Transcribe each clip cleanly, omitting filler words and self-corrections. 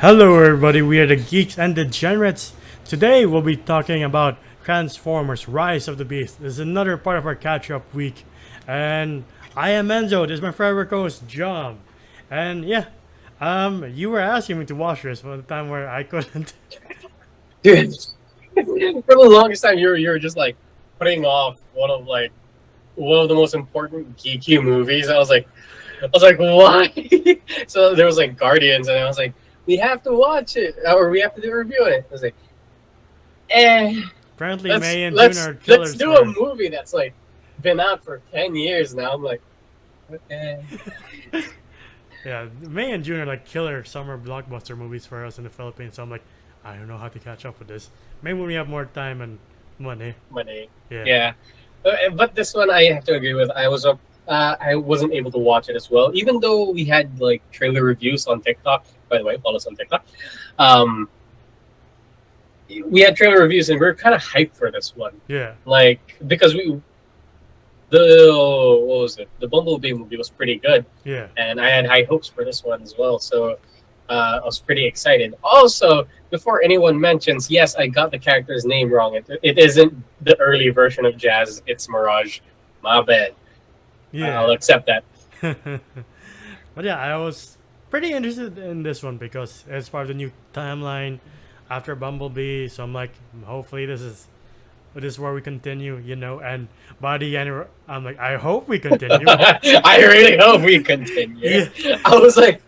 Hello everybody, we are the Geeks and Degenerates. Today we'll be talking about Transformers Rise of the Beast. This is another part of our catch-up week. And I am Enzo, this is my favorite host, John. And yeah, you were asking me to watch this for the time where I couldn't. Dude, for the longest time, you were just like putting off one of the most important geeky movies. I was like, why? So there was like Guardians, and I was like, we have to watch it, or we have to do a review on it. I was like, Apparently let's May and June let's are killers let's do a movie that's like been out for 10 years now. I'm like, okay. Yeah, May and June are like killer summer blockbuster movies for us in the Philippines. So I'm like, I don't know how to catch up with this. Maybe when we have more time and money. Money. Yeah. Yeah. But this one I have to agree with. I wasn't able to watch it as well, even though we had like trailer reviews on TikTok. By the way, follow us on TikTok. We had trailer reviews and we are kind of hyped for this one. Yeah. Like because what was it? The Bumblebee movie was pretty good. Yeah. And I had high hopes for this one as well. So I was pretty excited. Also, before anyone mentions, yes, I got the character's name wrong. It isn't the early version of Jazz. It's Mirage. My bad. Yeah. I'll accept that. But yeah, I was pretty interested in this one because it's part of the new timeline after Bumblebee. So I'm like, hopefully this is where we continue, you know. And by the end, I'm like, I hope we continue. I really hope we continue. Yeah. I was like,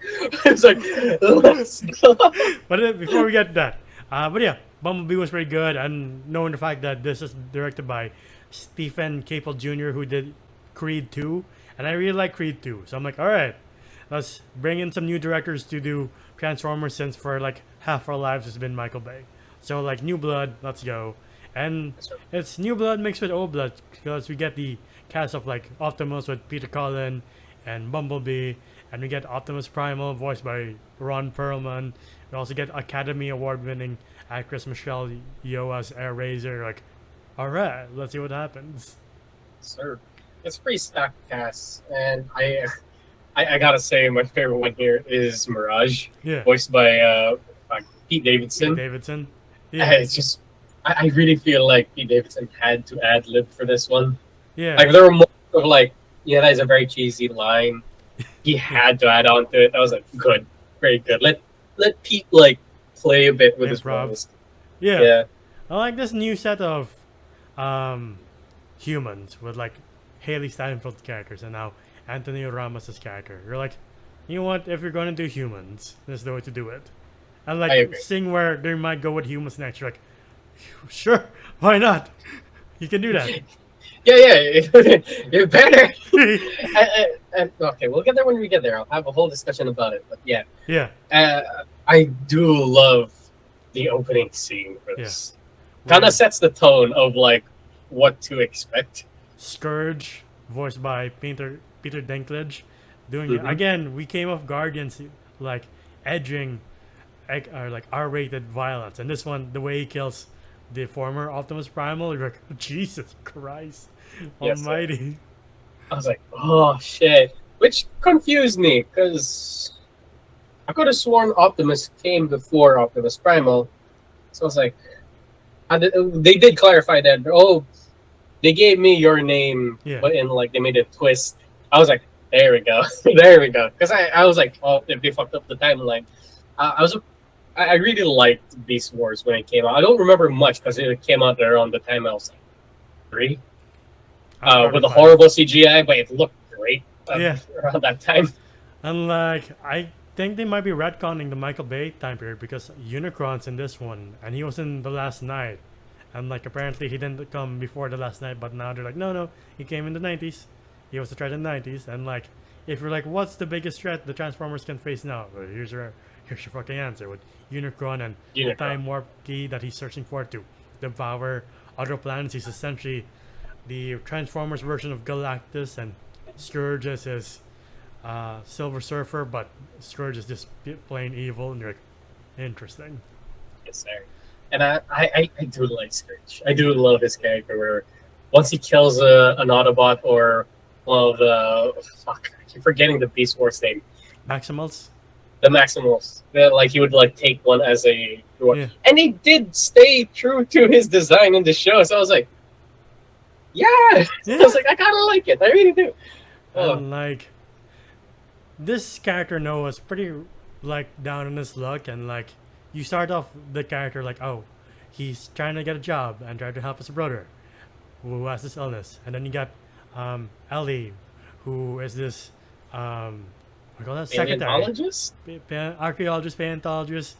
let's go. But before we get to that, but yeah, Bumblebee was pretty good, and knowing the fact that this is directed by Stephen Caple Jr., who did Creed 2, and I really like Creed 2, so I'm like, all right, let's bring in some new directors to do Transformers, since for like half our lives it's been Michael Bay. So like new blood, let's go. And it's new blood mixed with old blood, because we get the cast of like Optimus with Peter Cullen and Bumblebee, and we get Optimus Primal voiced by Ron Perlman. We also get Academy Award winning actress Michelle Yeoh as Air Razor. Like, all right, let's see what happens. Sir, it's a pretty stacked cast, and I gotta say my favorite one here is Mirage, Yeah, voiced by Pete Davidson. Davidson. Yeah. Yeah, It's just I really feel like Pete Davidson had to ad lib for this one. yeah, Like there were moments of like, yeah, that is a very cheesy line. He had to add on to it. I was like, good, very good. Let Pete like play a bit with his Improv. voice. yeah. Yeah. I like this new set of humans with like Haley Steinfeld's characters and now Antonio Ramos's character. You're like, you know what? If you're gonna do humans, this is the way to do it. And I like agree. seeing where they might go with humans next, you're like, sure, why not? You can do that. Yeah, you better. Okay, we'll get there when we get there. I'll have a whole discussion about it. But yeah, Yeah, I do love the opening scene for this. Kind Where of sets the tone of like what to expect. Scourge, voiced by Peter Dinklage, doing it Mhm. again. We came off Guardians like edging or like R-rated violence, and this one, the way he kills the former Optimus Primal, you're like, Jesus Christ Yes, sir. Almighty. I was like, oh shit, which confused me because I could have sworn Optimus came before Optimus Primal. So I was like, they did clarify that. Oh, they gave me your name, Yeah. but in like they made a twist. I was like, there we go, there we go. Because I was like, oh, if they fucked up the timeline. I really liked Beast Wars when it came out. I don't remember much because it came out around the time I was like 3, with a horrible CGI, but it looked great Yeah. around that time. And like, I think they might be retconning the Michael Bay time period because Unicron's in this one, and he was in The Last Night. And like, apparently he didn't come before The Last Night, but now they're like, no, he came in the 90s. He was a threat in the 90s. And like, if you're like, what's the biggest threat the Transformers can face now? Well, here's your fucking answer with Unicron and the Unicron. time warp key that he's searching for to devour other planets. He's essentially the Transformers version of Galactus, and Scourge is his Silver Surfer, but Scourge is just plain evil, and you're like, interesting. Yes, sir. And I do like Scourge. I do love his character where once he kills an Autobot or one of the I keep forgetting the Beast Wars name. Maximals? the Maximals. Like he would like take one as a reward. Yeah. And he did stay true to his design in the show. So I was like, yeah. I was like, I kind of like it. I really do. And like, this character Noah's pretty like down on his luck, and like you start off the character like, oh, he's trying to get a job and trying to help his brother who has this illness, and then you got Ellie, who is this what do you call that, secretary, Paleontologist? archaeologist, paleontologist,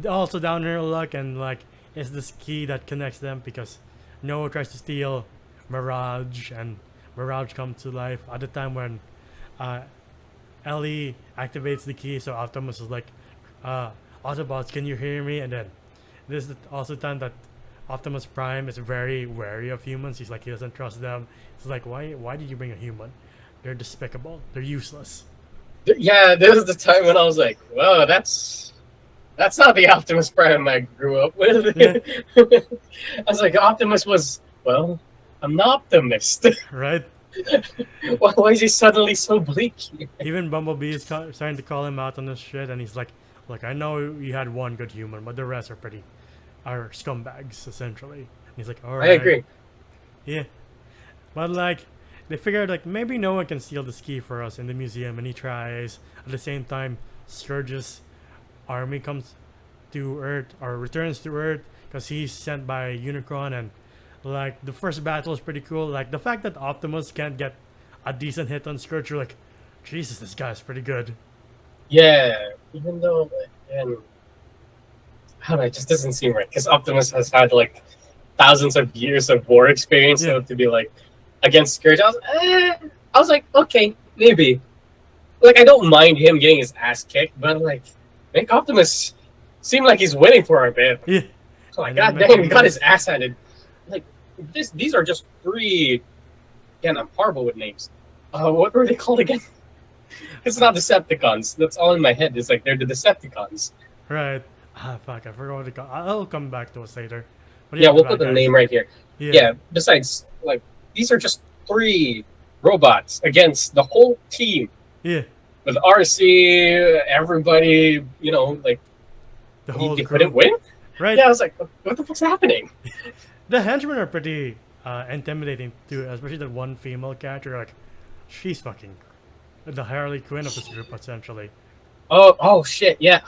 also down on her luck, and like is this key that connects them because Noah tries to steal Mirage, and Mirage comes to life at the time when Ellie activates the key. So Optimus is like, Autobots, can you hear me? And then this is also the time that Optimus Prime is very wary of humans. He's like, he doesn't trust them. He's like, why did you bring a human? They're despicable. They're useless. Yeah, there was the time when I was like, "Whoa, that's not the Optimus Prime I grew up with." Yeah. I was like, Optimus was, well, I'm an optimist. Right? Why is he suddenly so bleak? Even Bumblebee is starting to call him out on this shit, and he's like, look, I know you had one good human, but the rest are scumbags, essentially. And he's like, alright. I agree. Yeah. But like, they figured like maybe no one can steal this key for us in the museum, and he tries. At the same time, Scourge's army comes to Earth, or returns to Earth, because he's sent by Unicron, and like the first battle is pretty cool. Like the fact that Optimus can't get a decent hit on Scourge, you're like, Jesus, this guy's pretty good. Yeah, even though, and I don't know, it just doesn't seem right because Optimus has had like thousands of years of war experience, so to be like against Scourge, I was like, okay, maybe. Like I don't mind him getting his ass kicked, but like make Optimus seem like he's winning for a bit. Yeah. So like, god damn, he got his ass handed. Like these are just three. Again, I'm horrible with names. What were they called again? It's not Decepticons. That's all in my head. It's like they're the Decepticons. Right. Fuck, I forgot what they call. I'll come back to us later. But Yeah, we'll put the name right here. Yeah. Besides, like these are just three robots against the whole team. Yeah. With RC, everybody, you know, like The whole they crew. couldn't win. Right. Yeah, I was like, what the fuck's happening? The henchmen are pretty intimidating too, especially that one female character. Like, she's fucking the Harley Quinn of this group, essentially. Oh shit, yeah.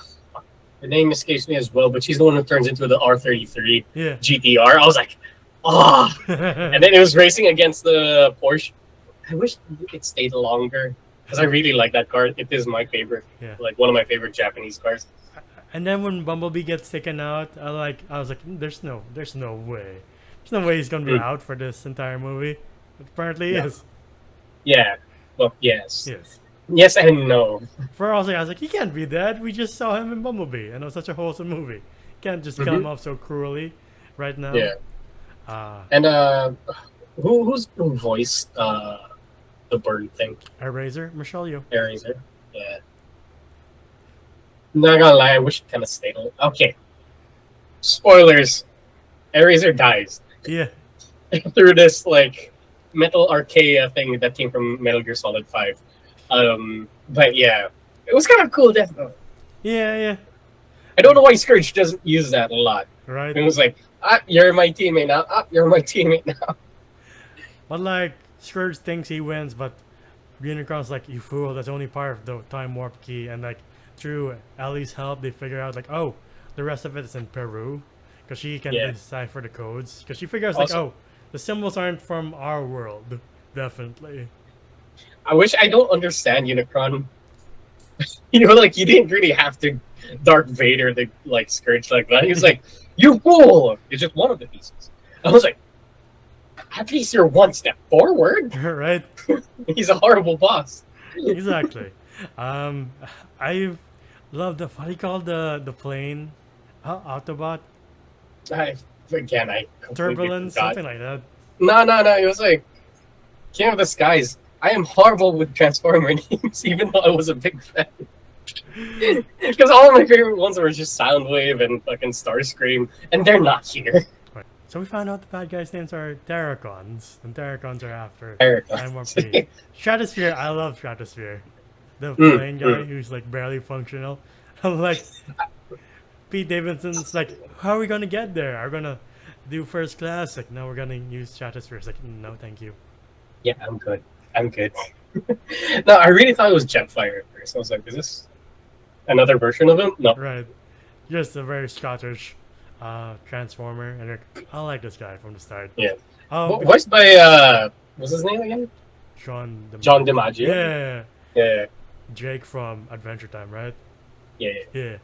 The name escapes me as well, but she's the one who turns into the R33 GTR. I was like, oh. And then it was racing against the Porsche. I wish it stayed longer because I really like that car. It is my favorite, like one of my favorite Japanese cars. And then when Bumblebee gets taken out, I was like, there's no way. There's no way he's gonna be out for this entire movie. But apparently he is. Yeah. Well, yes. Yes. Yes and no. For all I was like, he can't be dead. We just saw him in Bumblebee, and it was such a wholesome movie. You can't just kill him off so cruelly right now. Yeah. And who voiced the bird thing? Eraser, Michelle Yeoh. Eraser. Yeah. Not gonna lie, I wish it kind of stayed. Okay. Spoilers. Eraser dies. Yeah. Through this like metal archaea thing that came from Metal Gear Solid 5. But yeah, it was kind of cool death though. Yeah. I don't know why Scourge doesn't use that a lot. Right. It was like, you're my teammate now. You're my teammate now. But like, Scourge thinks he wins, but Unicron's like, you fool, that's only part of the time warp key. And like, through Ellie's help, they figure out like, oh, the rest of it is in Peru. Because she can decipher the codes. Because she figures like, oh, the symbols aren't from our world. Definitely. I wish I don't understand Unicron. You know, like, you didn't really have to Darth Vader the like Scourge like that. He was like, you fool! It's just one of the pieces. I was like, at least you're one step forward. Right? He's a horrible boss. Exactly. I love the, what do you call the plane? Autobot? I Turbulence? Something like that. No. It was like, King of the Skies. I am horrible with Transformer names, even though I was a big fan. Because all of my favorite ones were just Soundwave and fucking Starscream, and they're not here. Right. So we found out the bad guys' names are Terracons, and Terracons are after Terracons. Stratosphere, I love Stratosphere. the Mm, plane guy mm. who's like barely functional. I'm like, Pete Davidson's like, how are we gonna get there? Are we gonna do first class? Like, no, we're gonna use stratosphere. It's like, no, thank you. Yeah, I'm good. I'm good. No, I really thought it was Jetfire at first. I was like, is this another version of him? No. Right, just a very Scottish transformer, and I like this guy from the start. Yeah. Um, Voiced by what's his name again? John, John DiMaggio. yeah, Yeah. Jake from Adventure Time, right? Yeah. Yeah.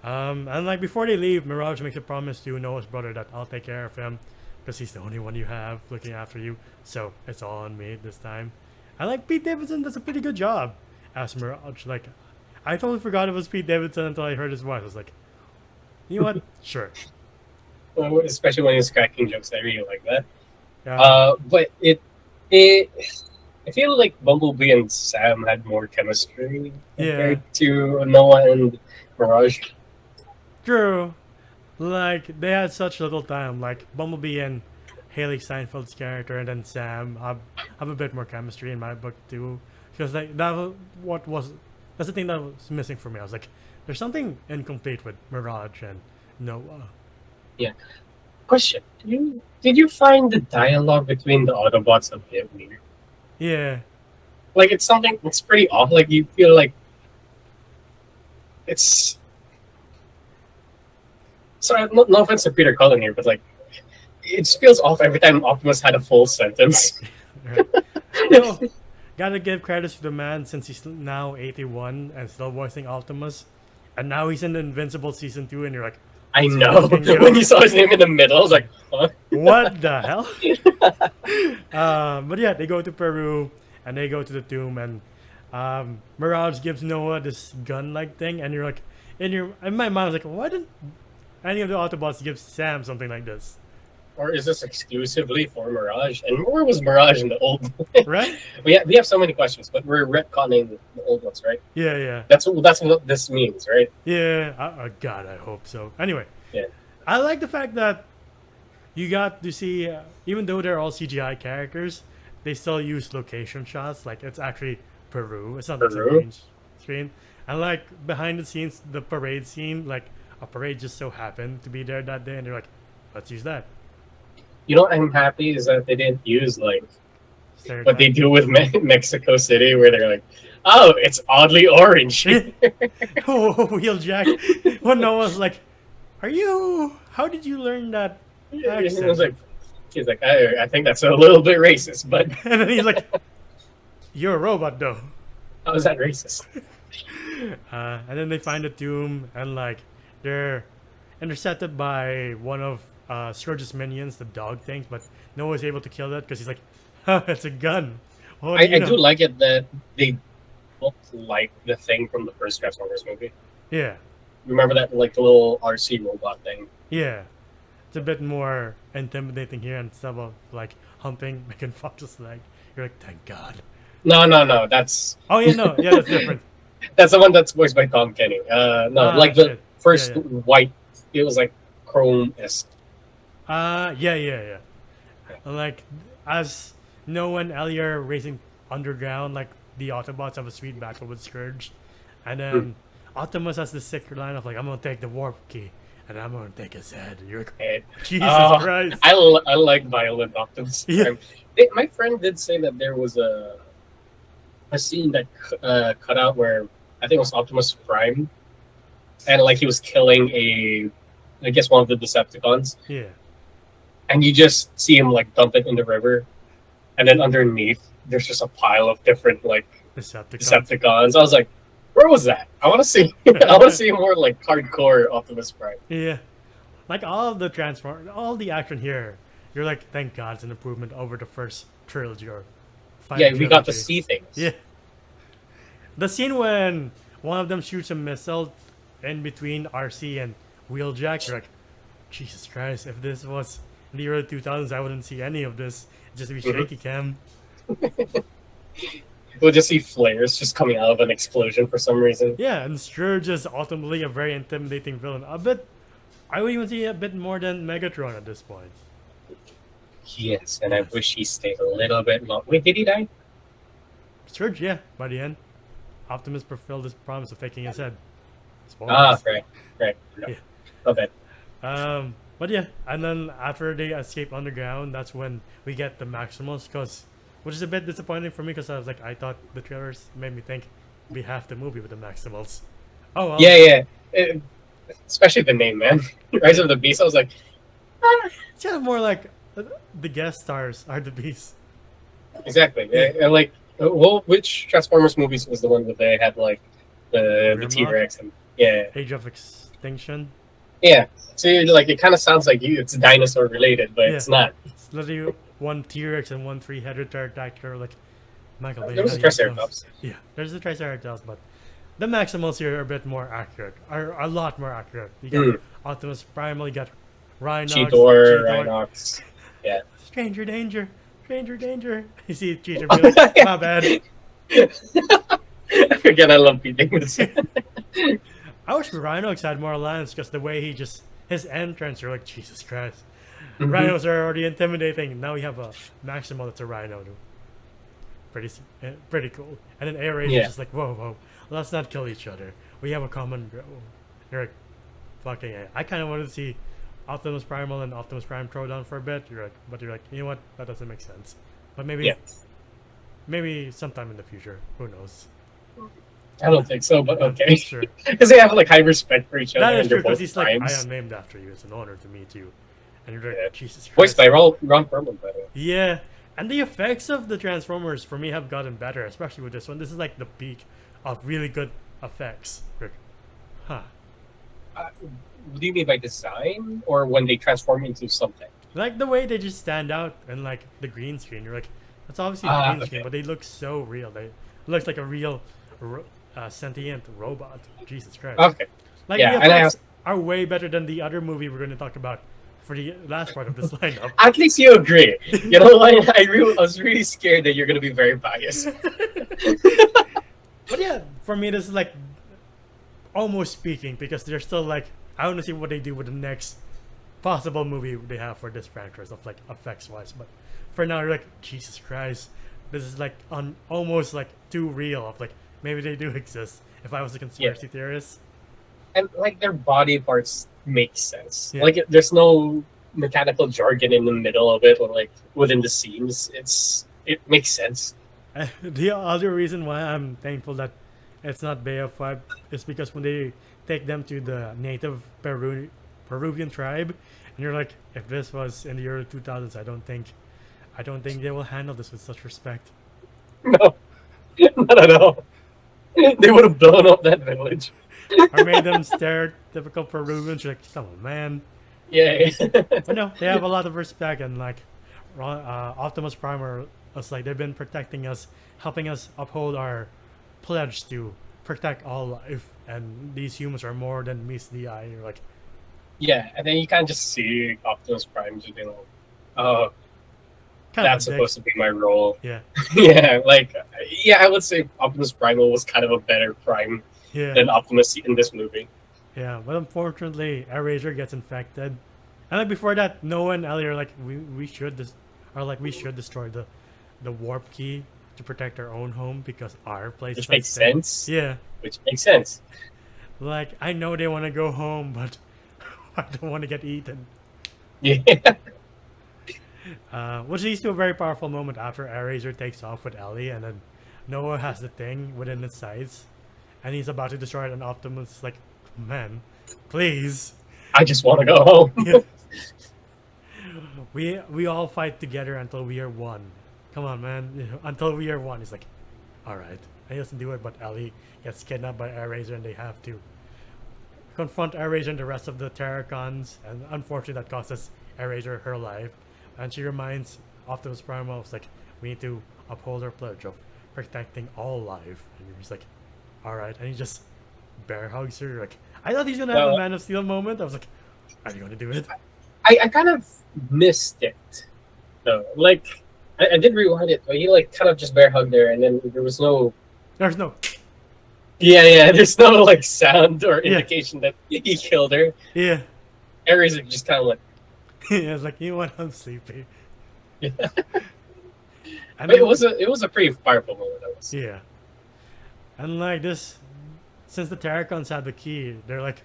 And like before they leave, Mirage makes a promise to Noah's brother that I'll take care of him because he's the only one you have looking after you. So it's all on me this time. I like Pete Davidson does a pretty good job as Mirage. Like, I totally forgot it was Pete Davidson until I heard his voice. I was like, you know what? Sure. Well, especially when he's cracking jokes, I really like that. But I feel like Bumblebee and Sam had more chemistry compared to Noah and Mirage. True. Like, they had such little time. Like, Bumblebee and Haley Steinfeld's character, and then Sam have a bit more chemistry in my book too. Because like that's the thing that was missing for me. I was like, there's something incomplete with Mirage and Noah. Yeah. Question: did you find the dialogue between the Autobots a bit weird? Yeah. Like it's something it's pretty off. Like you feel like it's. Sorry, no offense to Peter Cullen here, but like it just feels off every time Optimus had a full sentence. Right. Well, gotta give credits to the man since he's now 81 and still voicing Optimus, and now he's in the Invincible season 2, and you're like, I know. When you saw his name in the middle, I was like, huh? what the hell? But yeah, they go to Peru and they go to the tomb, and Mirage gives Noah this gun-like thing, and you're like, in my mind, I was like, why didn't any of the Autobots give Sam something like this? Or is this exclusively for Mirage? And where was Mirage in the old one? Right? we have so many questions, but we're retconning the old ones, right? Yeah. That's what this means, right? Yeah. God, I hope so. Anyway, Yeah. I like the fact that you got to see, even though they're all CGI characters, they still use location shots. Like, it's actually Peru. It's not like Peru? a green screen. And like behind the scenes, the parade scene, like a parade just so happened to be there that day, and they're like, let's use that. You know what I'm happy is that they didn't use like Stereotype. what they do with Mexico City, where they're like, "Oh, it's oddly orange." Oh, Wheeljack. When Noah's like, how did you learn that accent? He's like, I think that's a little bit racist, but And then he's like, you're a robot though. how is that racist? And then they find the tomb, and like they're intercepted by one of Scourge's minions, the dog thing, but Noah's able to kill that because he's like, it's a gun. I do like it that they look like the thing from the first Transformers movie. Yeah. Remember that, like the little RC robot thing? Yeah. It's a bit more intimidating here instead of like humping Megan Fox's leg. You're like, thank God. No. That's Oh yeah, no, yeah, that's different. that's the one that's voiced by Tom Kenny. Like the shit. first Yeah. white. It was like chrome-esque. Yeah. Like, as Noah and Ellie are racing underground, like the Autobots have a sweet battle with Scourge, and then Optimus has this sick line of like, I'm gonna take the warp key and I'm gonna take his head. And you're like, And, Jesus Christ. I like violent Optimus. Yeah. My friend did say that there was a scene that cut out where I think it was Optimus Prime, and like he was killing I guess one of the Decepticons, Yeah. and you just see him like dump it in the river, and then underneath there's just a pile of different like Decepticons. I was like, where was that? I want to see. I want to see more like hardcore Optimus Prime. Yeah. Like all the action here, you're like, thank God it's an improvement over the first trilogy or Yeah, we got to see things. Yeah. The scene when one of them shoots a missile in between RC and Wheeljack, you're like, Jesus Christ, if this was in the early 2000s, I wouldn't see any of this. It'd just be shaky cam. We'll just see flares just coming out of an explosion for some reason. Yeah, and Scourge is ultimately a very intimidating villain. I would even see a bit more than Megatron at this point. Yes, and I wish he stayed a little bit long. Wait, did he die? Scourge, yeah, by the end. Optimus fulfilled his promise of taking his head. Ah, Spoilers. right. Yeah. Okay. But yeah, and then after they escape underground, that's when we get the Maximals, which is a bit disappointing for me because I was like, I thought the trailers made me think we have the movie with the Maximals. Oh well. Yeah. Especially the name, man. Rise of the Beast. I was like, It's kind of more like the guest stars are the beasts. exactly. Yeah. And like, well, which Transformers movies was the one where they had like the Grimlock? T-Rex and yeah. Age of Extinction. Yeah. So like it kind of sounds like it's dinosaur related, but it's not. It's literally one T-Rex and one three-headed pterodactyl. Like, Michael Bay. There was a Triceratops. Yeah, there's a Triceratops, but the Maximals here are a bit more accurate. Are a lot more accurate. You get Optimus Primal, you got Rhinox, Cheetor, Rhinox. Yeah. Stranger danger, stranger danger. You see Cheetor be like, my bad. Again, I love beating this. I wish Rhinox had more lines because the way his entrance, you're like, Jesus Christ. Rhinos are already intimidating. Now we have a Maximal that's a Rhino. Pretty cool. And then Air Raid's just like, whoa, let's not kill each other. We have a common goal. You're like, fucking A. I kind of wanted to see Optimus Primal and Optimus Prime throw down for a bit. You're like, you know what? That doesn't make sense. But maybe sometime in the future. Who knows? I don't think so, but okay. Sure. Because they have like high respect for each other. That is and they're true, because both he's like, primes. I am named after you. It's an honor to meet you. And you're like, Jesus Christ. Voiced by Ron Perlman, by the way. Yeah. And the effects of the Transformers, for me, have gotten better, especially with this one. This is like the peak of really good effects. Huh. What do you mean by design? Or when they transform into something? Like the way they just stand out and like the green screen. You're like, that's obviously the green screen, but they look so real. It looks like a real sentient robot. Jesus Christ. Okay. Like the effects are way better than the other movie we're going to talk about for the last part of this lineup. At least you agree. You know, I was really scared that you're going to be very biased. But yeah, for me, this is like almost speaking because they're still like, I want to see what they do with the next possible movie they have for this franchise of like effects wise. But for now, you're like, Jesus Christ, this is like almost like too real. Of like maybe they do exist. If I was a conspiracy theorist, and like their body parts make sense. Yeah. Like there's no mechanical jargon in the middle of it or like within the seams. It makes sense. The other reason why I'm thankful that it's not Bay of 5 is because when they take them to the native Peruvian tribe, and you're like, if this was in the early 2000s, I don't think they will handle this with such respect. No, not at all. They would have blown up that village. Or made them stereotypical Peruvians. You're like, come on, man. Yeah. But no, they have a lot of respect, and like Optimus Prime us like they've been protecting us, helping us uphold our pledge to protect all life, and these humans are more than meets the eye. You're like, yeah, and then you can just see Optimus Prime just being like, oh, that's supposed to be my role. Yeah. I would say Optimus Primal was kind of a better Prime than Optimus in this movie. Yeah, but unfortunately, Eraser gets infected, and like before that, Noah and Ellie are like, we should destroy the warp key to protect our own home because our place. Which makes sense. Yeah. Which makes sense. Like I know they want to go home, but I don't want to get eaten. Yeah. Which leads to a very powerful moment after Eraser takes off with Ellie, and then Noah has the thing within his sights, and he's about to destroy it, and Optimus is like, man, please. I just want to go home. We all fight together until we are one. Come on, man. Until we are one. He's like, all right. And he doesn't do it, but Ellie gets kidnapped by Eraser, and they have to confront Eraser and the rest of the Terracons, and unfortunately that costs Eraser her life. And she reminds Optimus Prime of like, we need to uphold our pledge of protecting all life. And he's like, all right. And he just bear hugs her. Like, I thought he's gonna have a Man of Steel moment. I was like, are you gonna do it? I kind of missed it though. Like I did rewind it, but he like kind of just bear hugged her, and then there's no. There's no like sound or indication that he killed her. Yeah. Ares just kind of like. Yeah, it's like, you know what? I'm sleepy. Yeah. But it was a pretty powerful moment. Yeah. And like this, since the Terracons had the key, they're like,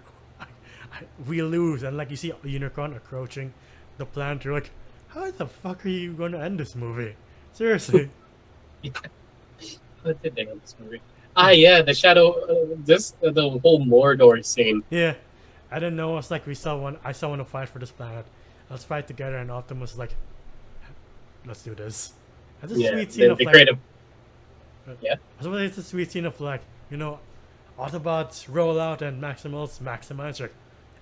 we lose. And like you see Unicron approaching the planet, you're like, how the fuck are you going to end this movie? Seriously. What did they on this movie? Ah, yeah, the shadow. The whole Mordor scene. Yeah. I didn't know. It's like we saw one. I saw one to fight for this planet. Let's fight together. And Optimus was like, let's do this. That's a Yeah, sweet scene of they like. created. Yeah. It's a sweet scene of like, Autobots roll out and Maximals maximize. Like,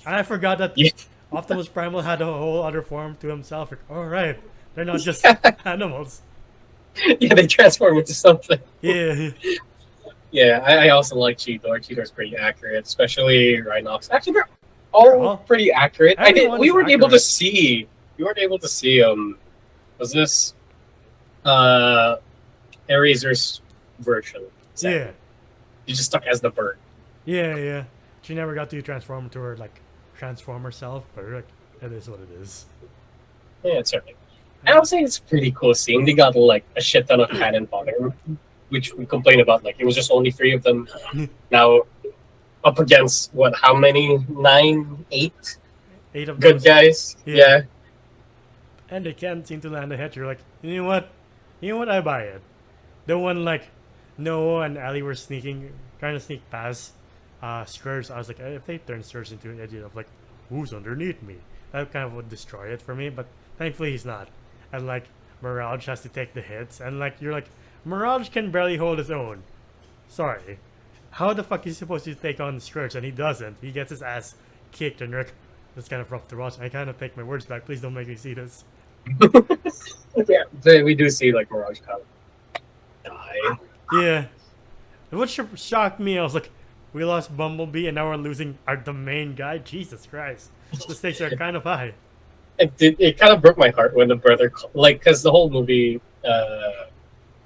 and I forgot that Yeah. Optimus Primal had a whole other form to himself. Like, all right, they're not just animals. Yeah, they transform into something. Yeah. Yeah, I also like Cheetor. Cheetor's pretty accurate, especially Rhinox. Actually, they're all pretty accurate. Everyone We is weren't able to accurate. see. We weren't able to see. Was this Eraser's version? Yeah. You just stuck as the bird. Yeah. She never got to transform into her like transformer self, but like, it is what it is. Yeah, it's certainly. I would say it's pretty cool seeing they got like a shit ton of cannon fodder, which we complain about. Like it was just only 3 of them. Now up against what? How many? 9, 8 8 of good those, guys. Yeah. and they can't seem to land a hit. You're like, you know what? I buy it. The one like Noah and Ellie were trying to sneak past Scourge. I was like, if they turn Scourge into an idiot of like, who's underneath me? That kind of would destroy it for me. But thankfully he's not. And like Mirage has to take the hits, and like you're like, Mirage can barely hold his own. Sorry. How the fuck is he supposed to take on Scourge and he doesn't? He gets his ass kicked, and Rick. It's kind of rough to watch. I kind of take my words back. Please don't make me see this. Yeah, we do see like Mirage kind of die. Yeah. What shocked me, I was like, we lost Bumblebee and now we're losing the main guy? Jesus Christ. The stakes are kind of high. It kind of broke my heart when the brother, like, because the whole movie,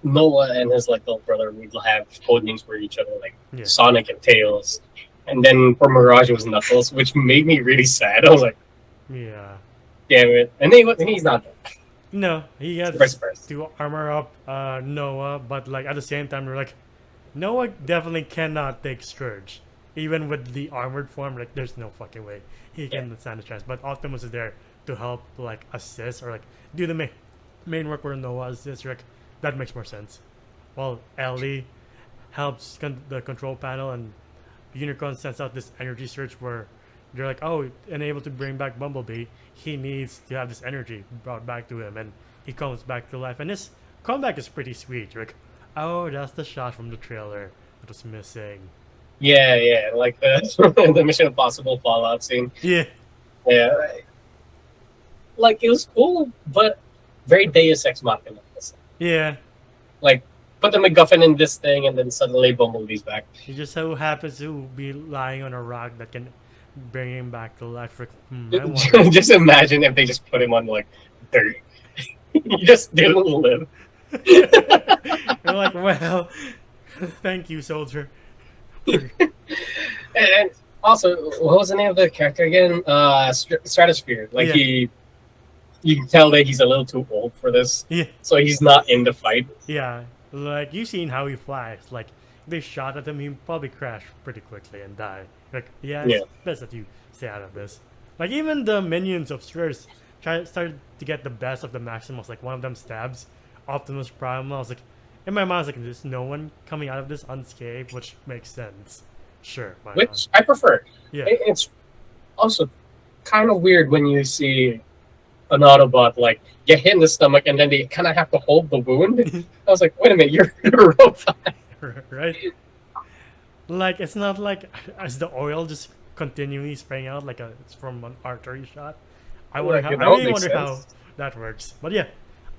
Noah and his like little brother would have code names for each other, like Yeah. Sonic and Tails, and then for Mirage it was Knuckles, which made me really sad. I was like, Yeah. damn it! And he's not dead. No, he has Vice versa. to armor up Noah, but like at the same time, we're like, Noah definitely cannot take Scourge. Even with the armored form, like there's no fucking way he can stand a chance. But Optimus is there to help like assist or like do the main work where Noah assists. Like that makes more sense. While Ellie helps the control panel, and Unicron sends out this energy surge where they're like, oh, unable to bring back Bumblebee, he needs to have this energy brought back to him, and he comes back to life. And his comeback is pretty sweet. You're like, oh, that's the shot from the trailer that was missing. Yeah, like the Mission Impossible Fallout scene. Yeah. Yeah, like it was cool, but very Deus Ex Machina. Yeah. Like put the MacGuffin in this thing, and then suddenly Bumblebee's back. He just so happens to be lying on a rock that can bring him back to life. Like, I wonder. Just imagine if they just put him on like dirt. He just didn't live. You're like, well, thank you, soldier. And also, what was the name of the character again? Stratosphere. Like Yeah. you can tell that he's a little too old for this. Yeah. So he's not in the fight. Yeah. Like, you've seen how he flies. Like, if they shot at him, he'd probably crash pretty quickly and die. Like, it's best that you stay out of this. Like, even the minions of Scourge started to get the best of the Maximals. Like, one of them stabs Optimus Primal. I was like, in my mind, I was like, there's no one coming out of this unscathed, which makes sense. Sure. Why Which not? I prefer. Yeah. It's also kind of weird when you see an Autobot like get hit in the stomach and then they kind of have to hold the wound. I was like, wait a minute, you're a robot. Right? Like, it's not like as the oil just continually spraying out like it's from an artery shot. I wonder Like, how. that I really makes wonder how sense. that works. But yeah,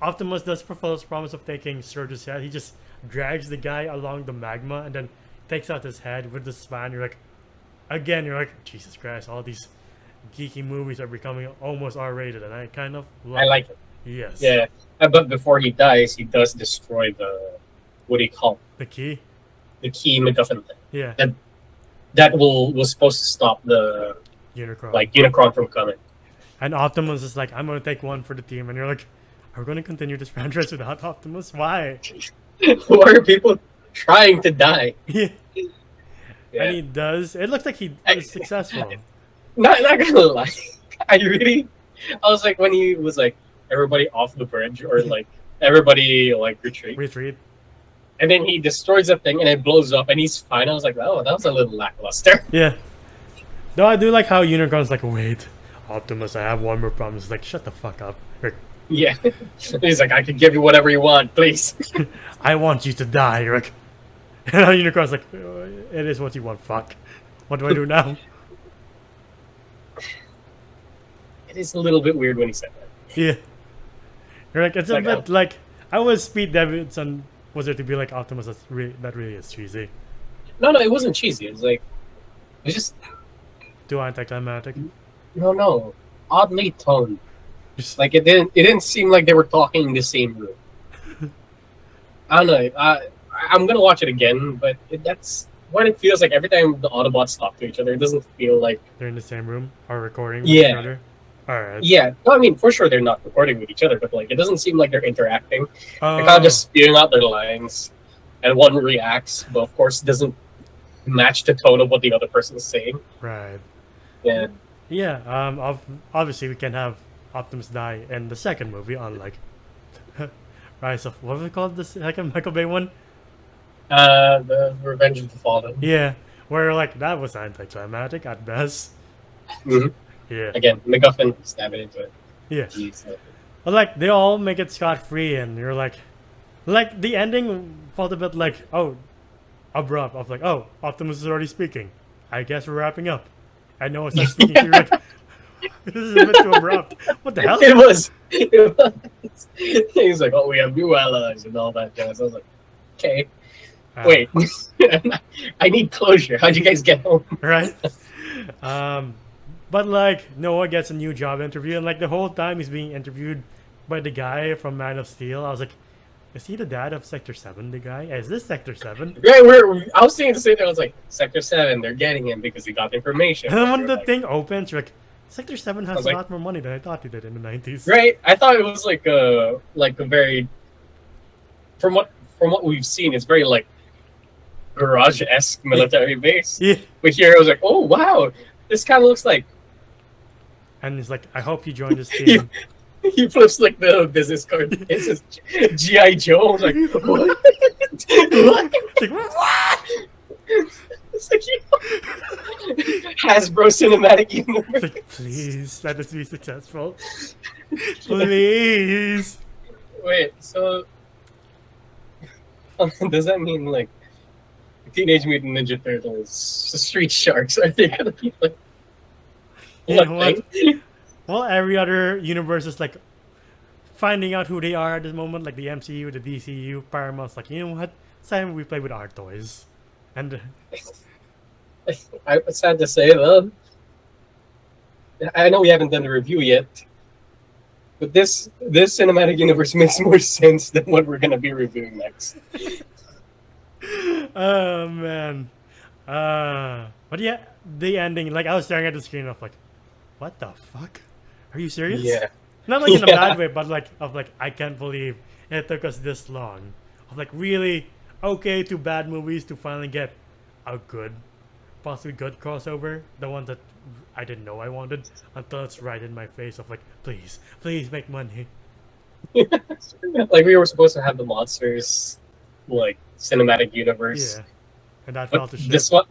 Optimus does fulfill his promise of taking Surge's head. He just drags the guy along the magma and then takes out his head with the span. You're like, Jesus Christ! All these geeky movies are becoming almost R-rated, and I kind of I like it. Yes. Yeah, but before he dies, he does destroy the what do you call The key. the key MacGuffin thing. Yeah. That was supposed to stop the Unicron. like Unicron from coming. And Optimus is like, I'm gonna take one for the team, and you're like, are we gonna continue this franchise without Optimus? Why? Why are people trying to die. Yeah. Yeah. And he does. It looks like he I- is successful. Not gonna lie, I was like when he was like everybody off the bridge or like everybody like retreat, Retreat. and then he destroys the thing and it blows up and he's fine. I was like, oh, that was a little lackluster. Yeah. Though I do like how Unicorn's like, wait, Optimus, I have one more problem. It's like, shut the fuck up. Rick, Yeah, he's like, I can give you whatever you want, please. I want you to die, Rick. And Unicorn's like, it is what you want, fuck. What do I do now? It is a little bit weird when he said that. Yeah. You're like, it's a Like, bit like, I was Pete Davidson, was there to be like Optimus, that really is cheesy. No, it wasn't cheesy. It was like, it was just Too anticlimactic. no, oddly toned. Just, Like it didn't seem like they were talking in the same room. I don't know. I'm gonna watch it again, but that's what it feels like every time the Autobots talk to each other. It doesn't feel like they're in the same room, or recording with Yeah. each other. Alright. yeah. No, I mean for sure they're not recording with each other, but like it doesn't seem like they're interacting. Oh, They're kind of just spewing out their lines, and one reacts, but of course doesn't match the tone of what the other person is saying. right. Yeah. Yeah, obviously we can have Optimus die in the second movie, unlike Rise of, what was it called, the second Michael Bay one? The Revenge of the Fallen. Yeah, where like that was anticlimactic at best. Mhm. Yeah, Again, MacGuffin stabbing into it. yeah. Jeez. But like they all make it scot free, and you're like the ending felt a bit like abrupt. Of like, oh, Optimus is already speaking. I guess we're wrapping up. I know it's not speaking to Rick. This is a bit too abrupt. What the hell? It was. He was like, "Oh, we have new allies and all that jazz." I was like, "Okay, wait, I need closure. How'd you guys get home?" Right? But like Noah gets a new job interview, and like the whole time he's being interviewed by the guy from Man of Steel. I was like, is he the dad of Sector 7? The guy? Is this Sector 7? Right, I was saying the same thing. I was like, "Sector 7, they're getting him because he got information." And then when the Like, thing opens, you're like, Sector 7 has was a like- lot more money than I thought he did in the 90s. right, I thought it was like a very from what we've seen, it's very like garage-esque military base. Yeah. But here I was like, "Oh wow, this kind of looks like." And he's like, I hope you join this team. He flips like the business card. It says GI Joe. I was like, what? What? It's like, what? It's like Hasbro Cinematic It's Universe. like, please, let us be successful. Please. Wait, so does that mean like Teenage Mutant Ninja Turtles, Street Sharks? Are they gonna be like? You know what? Well, every other universe is like finding out who they are at this moment, like the MCU, the DCU, Paramount's like, you know what? It's time we play with our toys. And It's sad to say though. I know we haven't done the review yet, but this cinematic universe makes more sense than what we're gonna be reviewing next. oh man. But yeah, the ending, like I was staring at the screen of like, what the fuck? Are you serious? Yeah. Not like in a Yeah. bad way, but like I can't believe it took us this long. Of like really okay to bad movies to finally get a good, possibly good crossover. The one that I didn't know I wanted until it's right in my face of like, please make money. Like we were supposed to have the monsters, like cinematic universe. Yeah. And that fell But to shit. this one,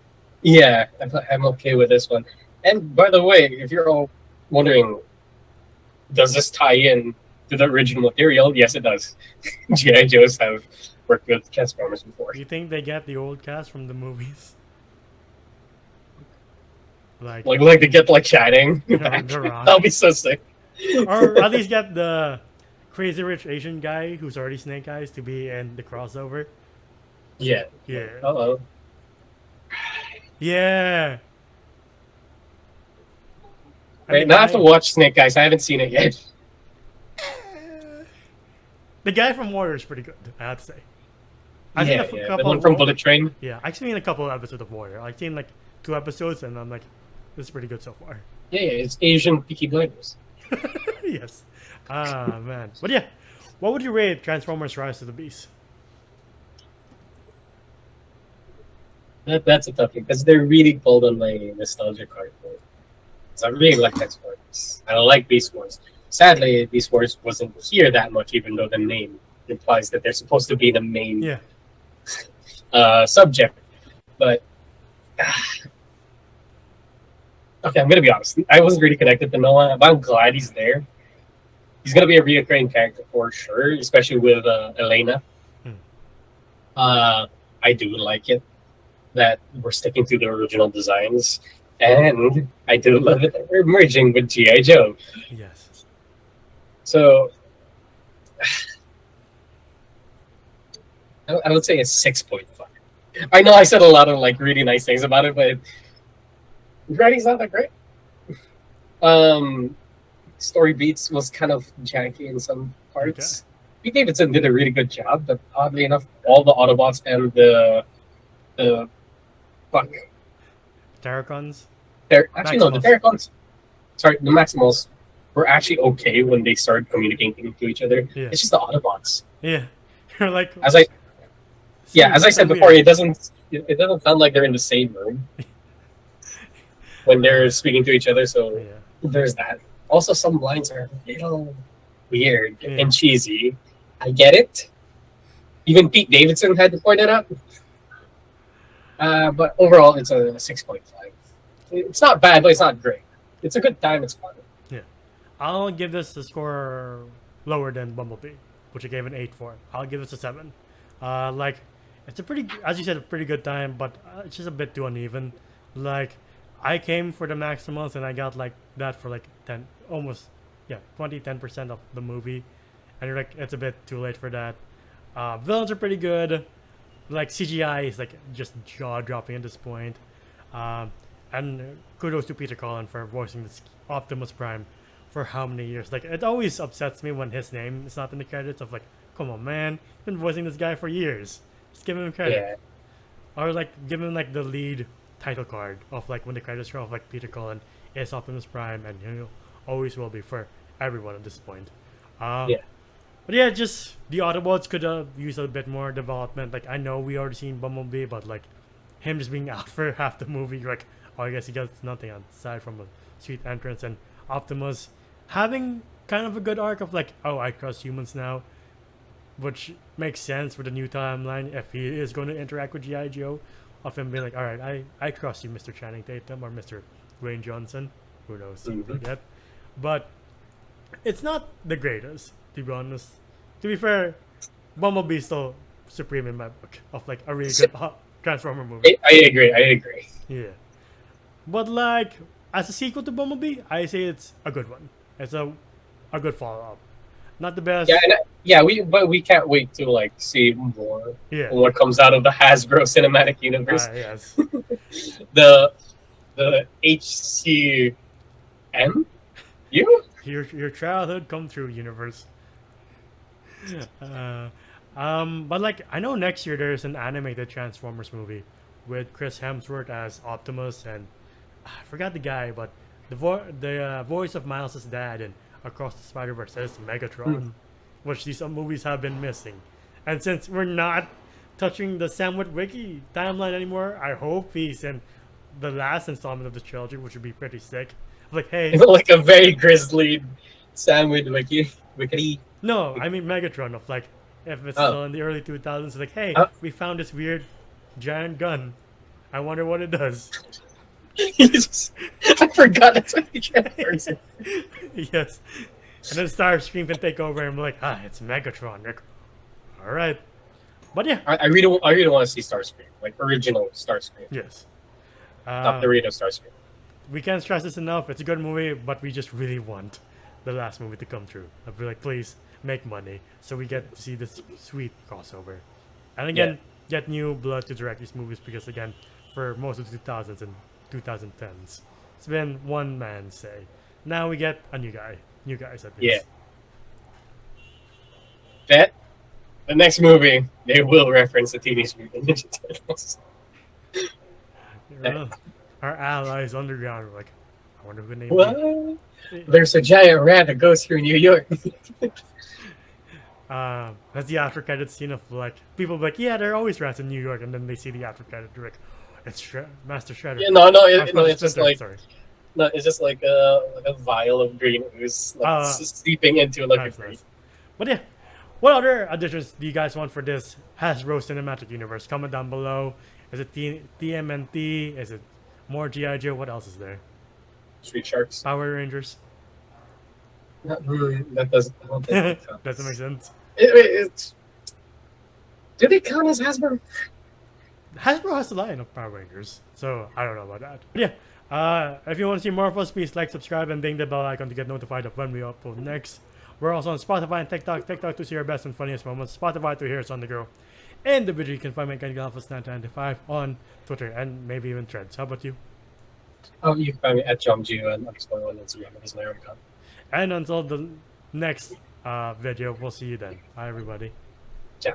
yeah, I'm okay with this one. And by the way, if you're all wondering, does this tie in to the original material? Yes, it does. G.I. Joes have worked with Transformers before. Do you think they get the old cast from the movies? Like Like they get like chatting. Yeah, The Rock. That'll be so sick. or at least get the Crazy Rich Asian guy who's already Snake Eyes to be in the crossover. Yeah. Yeah. Uh-oh. Yeah. Right, now I have to watch Snake Eyes. I haven't seen it yet. The guy from Warrior is pretty good, I have to say. I've Yeah, seen a yeah. couple The one of from Bullet Train. Yeah, I've seen a couple of episodes of Warrior. I've seen like 2 episodes and I'm like, this is pretty good so far. Yeah, it's Asian Peaky Blinders. Yes. Ah, man. But yeah, what would you rate Transformers Rise of the Beast? That's a tough thing because they're really pulled on my nostalgia card. So I really like X Wars. I like Beast Wars. Sadly, Beast Wars wasn't here that much, even though the name implies that they're supposed to be the main Yeah. subject. But okay, I'm gonna be honest. I wasn't really connected to Noah, but I'm glad he's there. He's gonna be a recurring character for sure, especially with Elena. Hmm. I do like it that we're sticking to the original designs, and I do love it that we're merging with GI Joe. Yes. So I would say a 6.5. I know I said a lot of like really nice things about it, but writing's not that great. Story beats was kind of janky in some parts. Pete Davidson did a really good job, but oddly enough, all the Autobots and the fuck, Terracons. actually no, the Terracons. Sorry, the Maximals were actually okay when they started communicating to each other. Yeah. It's just the Autobots. Yeah. You're like As I said before, it doesn't sound like they're in the same room when they're speaking to each other. So Yeah. there's that. Also, some lines are a little weird Yeah. and cheesy. I get it. Even Pete Davidson had to point it out. But overall, it's a 6.5. It's not bad, but it's not great. It's a good time. It's fun. I'll give this a score lower than Bumblebee, which I gave an 8 for. I'll give this a 7. Like, it's a pretty, as you said, a pretty good time, but it's just a bit too uneven. Like, I came for the Maximals and I got like that for like 10, almost, 10% of the movie. And you're like, it's a bit too late for that. Villains are pretty good. Like, CGI is like just jaw-dropping at this point. And kudos to Peter Cullen for voicing this Optimus Prime for how many years. Like, it always upsets me when his name is not in the credits of like, come on, man, you've been voicing this guy for years. Just give him credit. Yeah. Or like, give him like the lead title card of like when the credits roll of like Peter Cullen is Optimus Prime, and you know, always will be for everyone at this point. Yeah. But yeah, just the Autobots could have used a bit more development. Like, I know we already seen Bumblebee, but like him just being out for half the movie, you're like, oh, I guess he gets nothing aside from a sweet entrance. And Optimus having kind of a good arc of like, oh, I trust humans now, which makes sense for the new timeline if he is going to interact with G.I. Joe, of him being like, all right, I trust you, Mr. Channing Tatum, or Mr. Dwayne Johnson, who knows, forget. But it's not the greatest, to be honest. To be fair, Bumblebee's still supreme in my book of like a really good Transformer movie. I agree. Yeah. But like, as a sequel to Bumblebee, I say it's a good one. It's a good follow-up. Not the best. Yeah, we can't wait to like see more. Yeah. What comes out of the Hasbro Cinematic Universe. Yes. the HCM? Your childhood come true universe. But like, I know next year there's an animated Transformers movie with Chris Hemsworth as Optimus, and I forgot the guy, but the voice of Miles' dad and Across the Spider-Verse is Megatron, which these movies have been missing. And since we're not touching the Sam Witwicky timeline anymore, I hope he's in the last installment of the trilogy, which would be pretty sick. Like, hey, like a very grisly Sam Witwicky. No, I mean Megatron of like, if it's still in the early 2000s, like, hey, we found this weird giant gun. I wonder what it does. I forgot that's what you can't person. Yes. And then Starscream can take over and be like, it's Megatron. Like, all right. But yeah. I really want to see Starscream, like original Starscream. Yes. Not the radio Starscream. We can't stress this enough. It's a good movie, but we just really want the last movie to come true. I'd be like, please make money so we get to see this sweet crossover. And again, get new blood to direct these movies because, again, for most of the 2000s and 2010s, it's been one man say. Now we get a new guys at this. Yeah. Bet the next movie they will reference the Teenage Mutant Ninja Turtles. Our allies underground are like, I wonder who named What? There's a giant rat that goes through New York. That's the after credit scene of like people be like, yeah, there are always rats in New York, and then they see the after credit, they're like, It's Master Shredder. Yeah, no, Master it's just Splinter, like sorry. no, it's just like a vial of green ooze like seeping into like a Nice, green. nice. But yeah, what other additions do you guys want for this Hasbro Cinematic Universe? Comment down below. Is it TMNT? Is it more G.I. Joe? What else is there? Street Sharks. Power Rangers? That doesn't. I don't think it counts. Doesn't make sense. It's. Do they count as Hasbro? Hasbro has a line of Power Rangers, so I don't know about that. But yeah, if you want to see more of us, please like, subscribe, and ding the bell icon to get notified of when we upload next. We're also on Spotify and TikTok. TikTok to see our best and funniest moments. Spotify to hear us on the go. And the video you can find me at GunnGalfus995 on Twitter and maybe even Threads. How about you? Oh, you can find me at JomJu and _1 on Instagram. That is my own account. And until the next video, we'll see you then. Bye, everybody. Ciao.